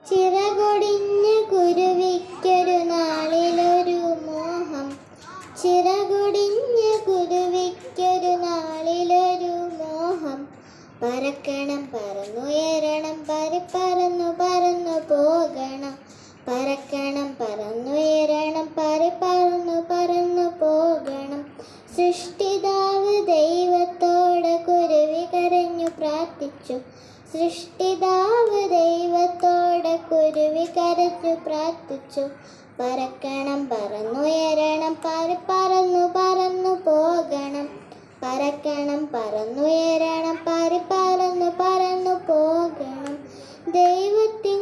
ചിറകൊടിഞ്ഞ കുരുവിക്കൊരു നാളിലൊരു മോഹം. ചിറകൊടിഞ്ഞ കുരുവിക്കൊരു നാളിലൊരു മോഹം. പറക്കണം പറന്നുയരണം പറന്നു പറന്നു പോകണം. പറക്കണം പറന്നുയരണം പറന്നു പറന്നു പോകണം. സൃഷ്ടിതാവ് ദൈവത്തോട് കുരുവി കരഞ്ഞു പ്രാർത്ഥിച്ചു. സൃഷ്ടിതാവ് ദൈവത്തോട് കുരുവി കരഞ്ഞു പ്രാർത്ഥിച്ചു. പറക്കണം പറന്നുയരണം പറന്നു പറന്നു പോകണം. പറക്കണം പറന്നുയരണം പറന്നു പറന്നു പോകണം. ദൈവത്തിൻ